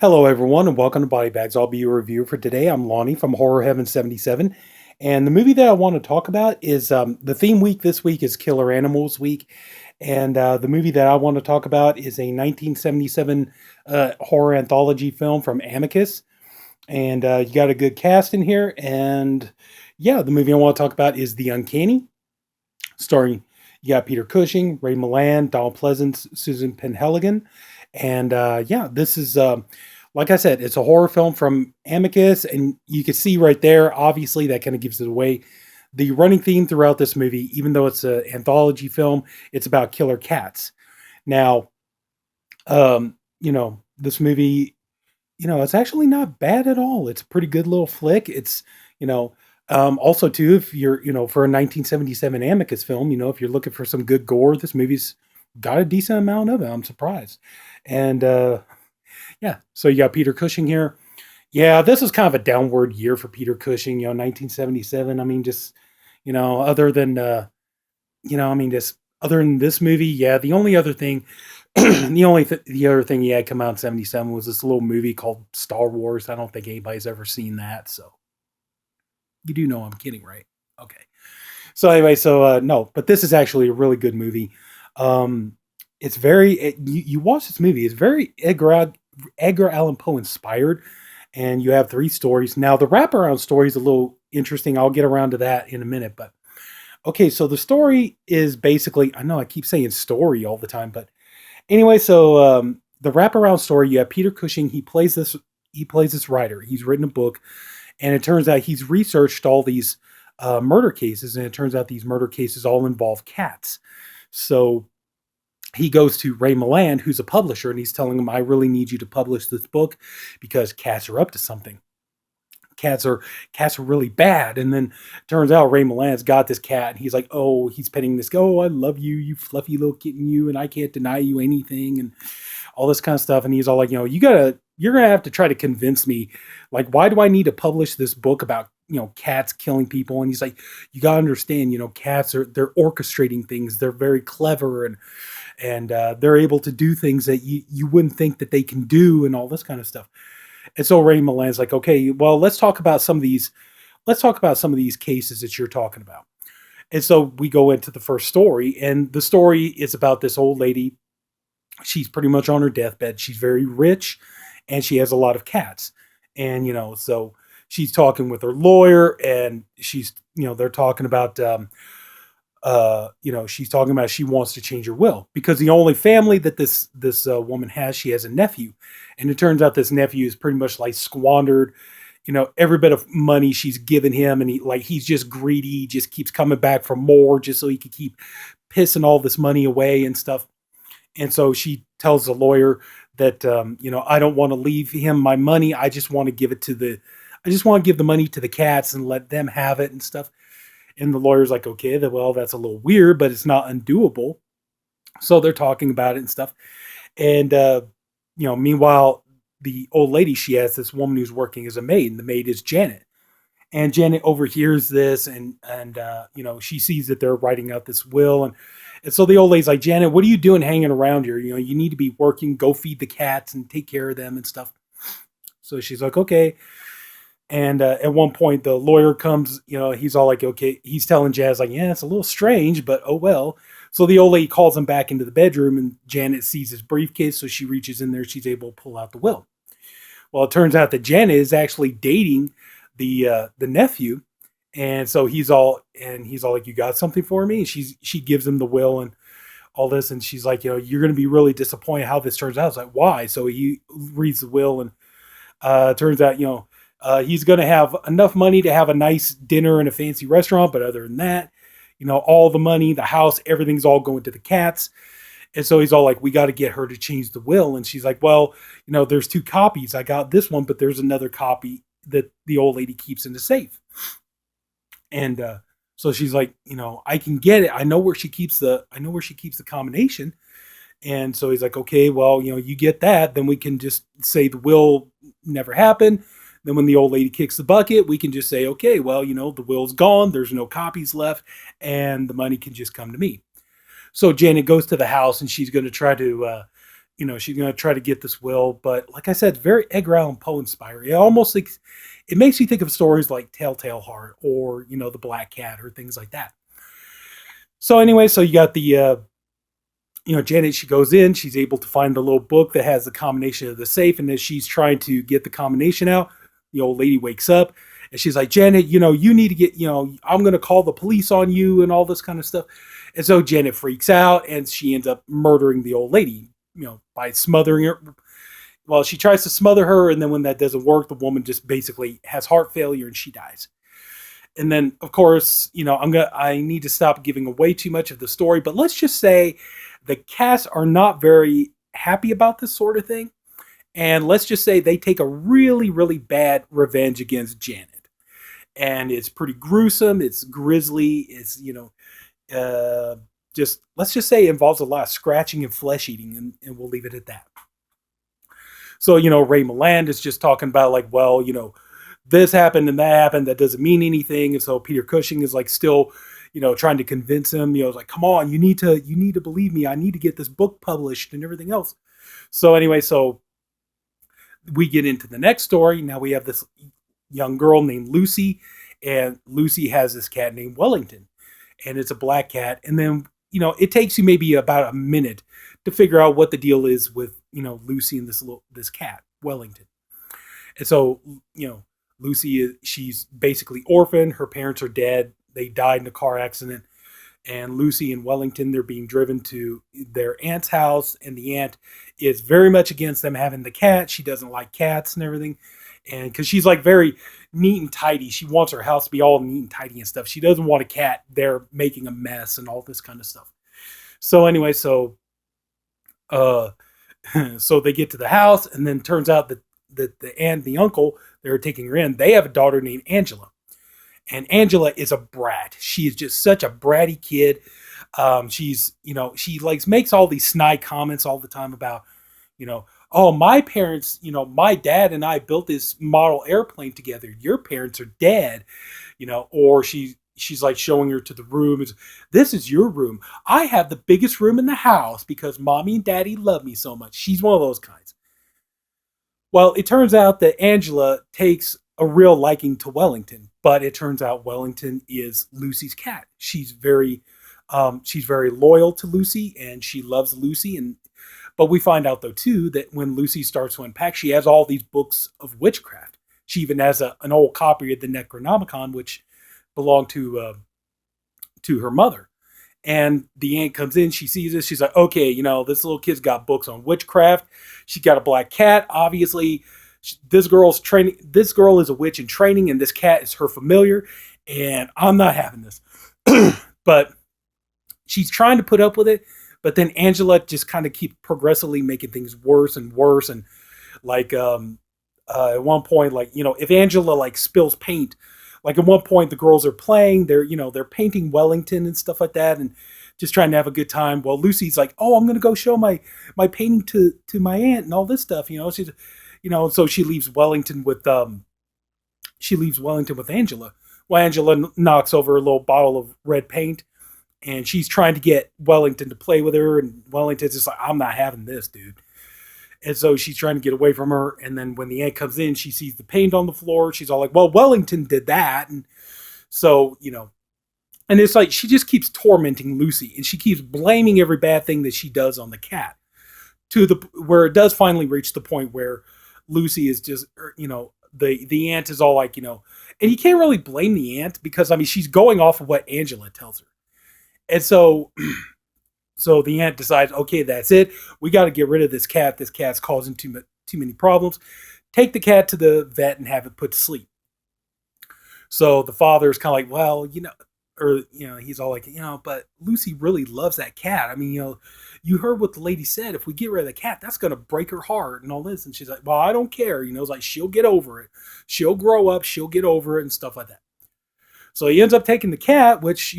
Hello, everyone, and welcome to Body Bags. I'll be your reviewer for today. I'm Lonnie from Horror Heaven77. And the movie that I want to talk about is the theme week this week is Killer Animals Week. And the movie that I want to talk about is a 1977 horror anthology film from Amicus. And you got a good cast in here. And yeah, the movie I want to talk about is The Uncanny, starring you got Peter Cushing, Ray Milland, Donald Pleasence, Susan Penhaligon. And yeah, this is like I said, it's a horror film from Amicus, and you can see right there, obviously, that kind of gives it away. The running theme throughout this movie, even though it's an anthology film, it's about killer cats. Now, this movie, it's actually not bad at all. It's a pretty good little flick. It's, also too, if you're, for a 1977 Amicus film, if you're looking for some good gore, this movie's got a decent amount of it. I'm surprised. And, yeah, so you got Peter Cushing here. Yeah, this was kind of a downward year for Peter Cushing, 1977. I mean, just, other than, just other than this movie, yeah, the only other thing, the other thing he had come out in 77 was this little movie called Star Wars. I don't think anybody's ever seen that. So you do know I'm kidding, right? Okay. So anyway, no, but this is actually a really good movie. It's you watch this movie, it's very Edgar Allan Poe inspired, and you have three stories. Now, the wraparound story is a little interesting. I'll get around to that in a minute, but okay, so the story is basically, I know I keep saying story all the time, but anyway, the wraparound story, you have Peter Cushing, he plays this writer. He's written a book, and it turns out he's researched all these murder cases, and it turns out these murder cases all involve cats. So he goes to Ray Milland, who's a publisher, and he's telling him, I really need you to publish this book because cats are up to something. Cats are really bad. And then turns out Ray Milland's got this cat, and he's like, oh, he's petting this, oh, I love you, you fluffy little kitten, you, and I can't deny you anything, and all this kind of stuff. And he's all like, you're gonna have to try to convince me, like, why do I need to publish this book about cats killing people? And he's like, you gotta understand, cats they're orchestrating things, they're very clever, and they're able to do things that you wouldn't think that they can do, and all this kind of stuff. And so Ray Milland's like, okay, well, let's talk about some of these cases that you're talking about. And so we go into the first story, and the story is about this old lady. She's pretty much on her deathbed. She's very rich, and she has a lot of cats. And so she's talking with her lawyer, and they're talking about she's talking about she wants to change her will because the only family that this woman has, she has a nephew, and it turns out this nephew is pretty much like squandered, every bit of money she's given him, and he's just greedy, just keeps coming back for more just so he could keep pissing all this money away and stuff. And so she tells the lawyer that I don't want to leave him my money. I just want to give the money to the cats and let them have it and stuff. And the lawyer's like, okay, well, that's a little weird, but it's not undoable. So they're talking about it and stuff. And, meanwhile, the old lady, she has this woman who's working as a maid, and the maid is Janet. And Janet overhears this, and she sees that they're writing out this will. And so the old lady's like, Janet, what are you doing hanging around here? You need to be working, go feed the cats and take care of them and stuff. So she's like, okay. And at one point, the lawyer comes, he's all like, okay, he's telling Jazz, like, yeah, it's a little strange, but oh well. So the old lady calls him back into the bedroom, and Janet sees his briefcase, so she reaches in there, she's able to pull out the will. Well, it turns out that Janet is actually dating the nephew, and so he's all like, you got something for me? And she gives him the will and all this, and she's like, you're going to be really disappointed how this turns out. It's like, why? So he reads the will, and turns out, he's going to have enough money to have a nice dinner in a fancy restaurant. But other than that, all the money, the house, everything's all going to the cats. And so he's all like, we got to get her to change the will. And she's like, well, there's two copies. I got this one, but there's another copy that the old lady keeps in the safe. And so she's like, I can get it. I know where she keeps the combination. And so he's like, okay, well, you get that. Then we can just say the will never happened. Then when the old lady kicks the bucket, we can just say, okay, well, the will's gone. There's no copies left, and the money can just come to me. So Janet goes to the house, and she's going to try to, she's going to try to get this will. But like I said, it's very Edgar Allan Poe inspired. It almost like, it makes you think of stories like Telltale Heart or, the Black Cat or things like that. So anyway, so you got the, Janet, she goes in, she's able to find the little book that has the combination of the safe. And as she's trying to get the combination out, the old lady wakes up and she's like, Janet, you need to get, I'm going to call the police on you and all this kind of stuff. And so Janet freaks out and she ends up murdering the old lady, by smothering her. Well, she tries to smother her. And then when that doesn't work, the woman just basically has heart failure and she dies. And then, of course, I need to stop giving away too much of the story, but let's just say the cast are not very happy about this sort of thing. And let's just say they take a really, really bad revenge against Janet. And it's pretty gruesome. It's grisly. It's, just, let's just say it involves a lot of scratching and flesh eating, and we'll leave it at that. So, Ray Milland is just talking about like, well, this happened and that happened. That doesn't mean anything. And so Peter Cushing is like still, trying to convince him, like, come on, you need to believe me. I need to get this book published and everything else. So anyway, so we get into the next story. Now we have this young girl named Lucy, and Lucy has this cat named Wellington, and it's a black cat. And then, it takes you maybe about a minute to figure out what the deal is with, Lucy and this cat, Wellington. And so, Lucy, she's basically orphaned. Her parents are dead. They died in a car accident. And Lucy and Wellington, they're being driven to their aunt's house. And the aunt is very much against them having the cat. She doesn't like cats and everything. And because she's like very neat and tidy. She wants her house to be all neat and tidy and stuff. She doesn't want a cat there making a mess and all this kind of stuff. So anyway, so they get to the house, and then turns out that the aunt and the uncle, they're taking her in, they have a daughter named Angela. And Angela is a brat. She is just such a bratty kid. She's, she makes all these snide comments all the time about, oh, my parents, my dad and I built this model airplane together. Your parents are dead, or she's like showing her to the room. This is your room. I have the biggest room in the house because mommy and daddy love me so much. She's one of those kinds. Well, it turns out that Angela takes a real liking to Wellington, but it turns out Wellington is Lucy's cat. She's very loyal to Lucy, and she loves Lucy. But we find out though too that when Lucy starts to unpack, she has all these books of witchcraft. She even has an old copy of the Necronomicon, which belonged to her mother. And the aunt comes in, she sees this, she's like, okay, this little kid's got books on witchcraft. She's got a black cat. Obviously, this girl is a witch in training, and this cat is her familiar, and I'm not having this. But she's trying to put up with it, but then Angela just kind of keeps progressively making things worse and worse. And like, at one point, like, if Angela like spills paint, like at one point the girls are playing, they're painting Wellington and stuff like that, and just trying to have a good time. Well, Lucy's like, oh, I'm going to go show my painting to my aunt and all this stuff. She's, so she leaves Wellington with Angela. Well, Angela knocks over a little bottle of red paint, and she's trying to get Wellington to play with her, and Wellington's just like, I'm not having this, dude. And so she's trying to get away from her. And then when the aunt comes in, she sees the paint on the floor. She's all like, well, Wellington did that. And so, and it's like, she just keeps tormenting Lucy, and she keeps blaming every bad thing that she does on the cat, where it does finally reach the point where Lucy is just, the aunt is all like, and you can't really blame the aunt because, she's going off of what Angela tells her. And so the aunt decides, okay, that's it. We got to get rid of this cat. This cat's causing too many problems. Take the cat to the vet and have it put to sleep. So the father is kind of like, well, he's all like, but Lucy really loves that cat. You heard what the lady said. If we get rid of the cat, that's going to break her heart and all this. And she's like, well, I don't care. It's like, she'll get over it. She'll grow up. She'll get over it and stuff like that. So he ends up taking the cat, which,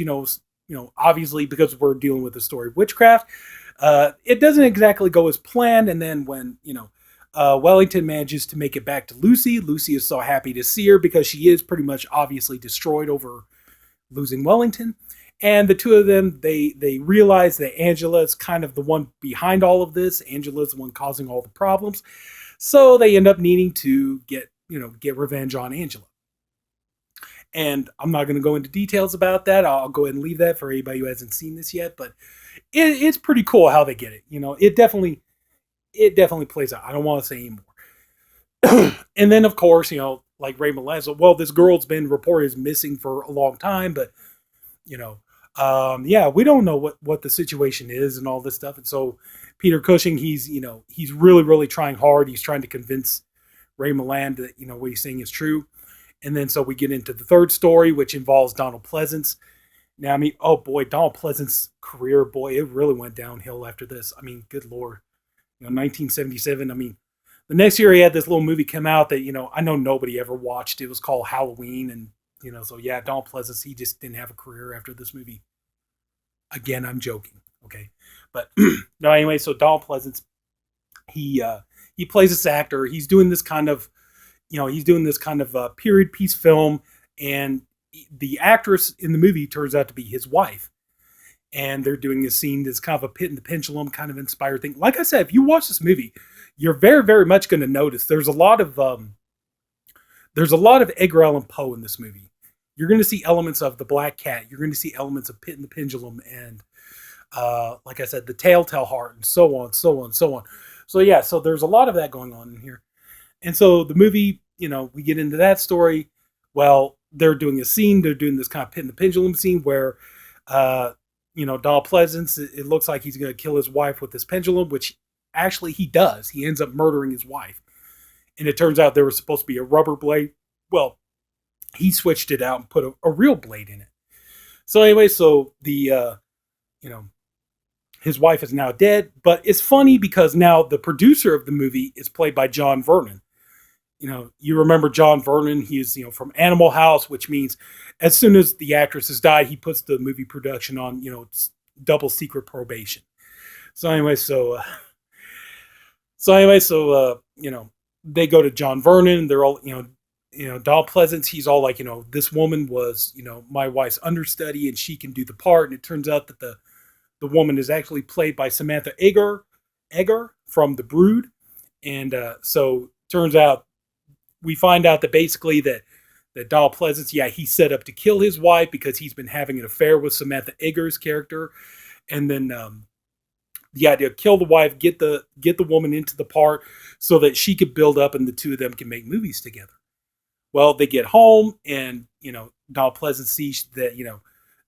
obviously because we're dealing with the story of witchcraft, it doesn't exactly go as planned. And then when, Wellington manages to make it back to Lucy, Lucy is so happy to see her because she is pretty much obviously destroyed over losing Wellington. And the two of them, they realize that Angela is kind of the one behind all of this. Angela's the one causing all the problems. So they end up needing to get revenge on Angela. And I'm not going to go into details about that. I'll go ahead and leave that for anybody who hasn't seen this yet. But it's pretty cool how they get it. It definitely plays out. I don't want to say anymore. And then, of course, like Ray Milland, so, well, this girl's been reported as missing for a long time, but yeah, we don't know what the situation is and all this stuff. And so Peter Cushing, he's really, really trying hard. He's trying to convince Ray Milland that, what he's saying is true. And then so we get into the third story, which involves Donald Pleasence. Now, I mean, oh boy, Donald Pleasence's career, boy, it really went downhill after this. I mean, good Lord. 1977, I mean, the next year he had this little movie come out that, I know nobody ever watched. It was called Halloween. And, so yeah, Donald Pleasence, he just didn't have a career after this movie. Again, I'm joking. Okay. But no, anyway, so Donald Pleasence, he plays this actor. He's doing this kind of, period piece film, and the actress in the movie turns out to be his wife. And they're doing this scene that's kind of a Pit and the Pendulum kind of inspired thing. Like I said, if you watch this movie, you're very, very much going to notice there's a lot of Edgar Allan Poe in this movie. You're going to see elements of The Black Cat. You're going to see elements of Pit and the Pendulum, and like I said, The Telltale Heart, and so on, so on, so on. So yeah, so there's a lot of that going on in here. And so the movie, we get into that story. Well, they're doing a scene. They're doing this kind of Pit and the Pendulum scene where, Donald Pleasence, it looks like he's going to kill his wife with this pendulum, which actually he does. He ends up murdering his wife. And it turns out there was supposed to be a rubber blade. Well, he switched it out and put a real blade in it. So anyway, so the, his wife is now dead. But it's funny because now the producer of the movie is played by John Vernon. You remember John Vernon. He's, from Animal House, which means as soon as the actress has died, he puts the movie production on, double secret probation. So anyway, they go to John Vernon. They're all, Donald Pleasence, he's all like, this woman was, my wife's understudy and she can do the part. And it turns out that the woman is actually played by Samantha Eggar from The Brood. And so turns out, we find out that basically that Donald Pleasence, yeah, he set up to kill his wife because he's been having an affair with Samantha Eggar's character. And then the idea of kill the wife, get the woman into the part so that she could build up and the two of them can make movies together. Well, they get home and, Donald Pleasence sees that,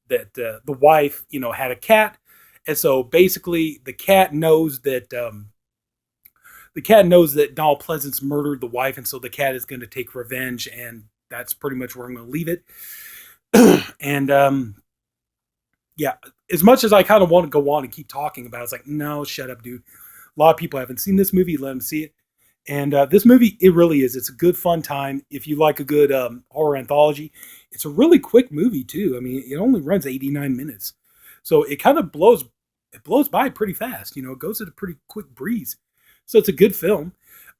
that the wife, had a cat. And so basically the cat knows that Donald Pleasence murdered the wife, and so the cat is going to take revenge, and that's pretty much where I'm going to leave it. And yeah, as much as I kind of want to go on and keep talking about it, it's like, no, shut up, dude. A lot of people haven't seen this movie. Let them see it. And this movie, it really is. It's a good, fun time. If you like a good horror anthology, it's a really quick movie, too. I mean, it only runs 89 minutes. So it kind of blows by pretty fast. It goes at a pretty quick breeze. So it's a good film.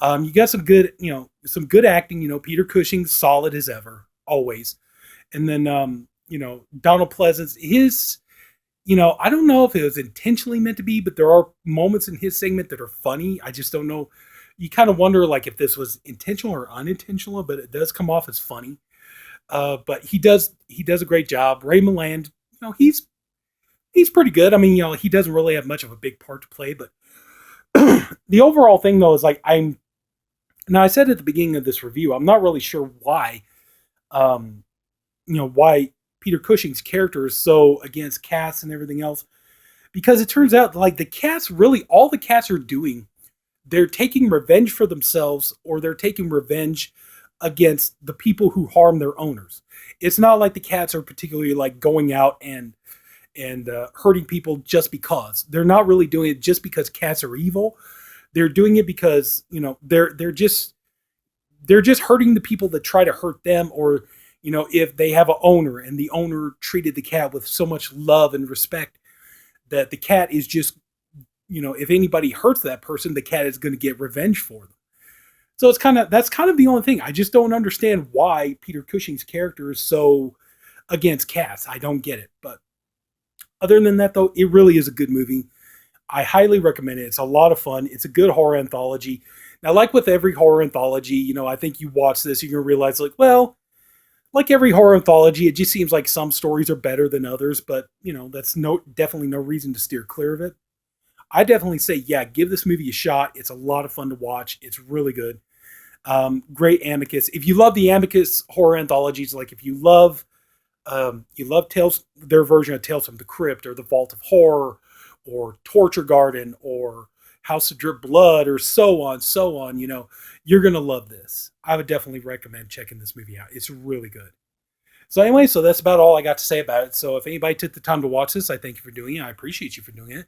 You got some good acting. Peter Cushing, solid as ever, always. And then, Donald Pleasence, I don't know if it was intentionally meant to be, but there are moments in his segment that are funny. I just don't know. You kind of wonder, like, if this was intentional or unintentional, but it does come off as funny. But he does a great job. Ray Milland, he's pretty good. I mean, he doesn't really have much of a big part to play, but the overall thing, though, is like now I said at the beginning of this review, I'm not really sure why, why Peter Cushing's character is so against cats and everything else, because it turns out like the cats really, all the cats are doing, they're taking revenge for themselves, or they're taking revenge against the people who harm their owners. It's not like the cats are particularly like going out and hurting people just because. They're not really doing it just because cats are evil. They're doing it because, they're just hurting the people that try to hurt them, or, if they have an owner and the owner treated the cat with so much love and respect that the cat is just, if anybody hurts that person, the cat is going to get revenge for them. So that's kind of the only thing. I just don't understand why Peter Cushing's character is so against cats. I don't get it, but Other than that, though, it really is a good movie. I highly recommend it. It's a lot of fun. It's a good horror anthology. Now, like with every horror anthology, I think you watch this, you're going to realize, like, well, like every horror anthology, it just seems like some stories are better than others, but, that's definitely no reason to steer clear of it. I definitely say, yeah, give this movie a shot. It's a lot of fun to watch. It's really good. Great Amicus. If you love the Amicus horror anthologies, like if you love Tales, their version of Tales from the Crypt or the Vault of Horror or Torture Garden or House of Drip Blood or so on, you're going to love this. I would definitely recommend checking this movie out. It's really good. So anyway, so that's about all I got to say about it. So if anybody took the time to watch this, I thank you for doing it. I appreciate you for doing it.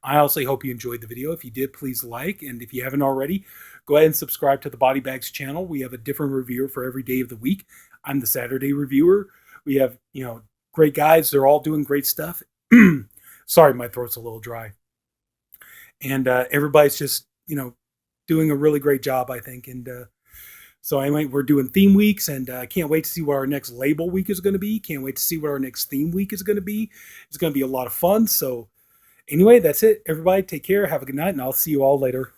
I also hope you enjoyed the video. If you did, please like. And if you haven't already, go ahead and subscribe to the Body Bags channel. We have a different reviewer for every day of the week. I'm the Saturday reviewer. We have, great guys. They're all doing great stuff. Sorry, my throat's a little dry. And everybody's just, doing a really great job, I think. And so anyway, we're doing theme weeks, and I can't wait to see what our next label week is going to be. Can't wait to see what our next theme week is going to be. It's going to be a lot of fun. So anyway, that's it. Everybody take care. Have a good night, and I'll see you all later.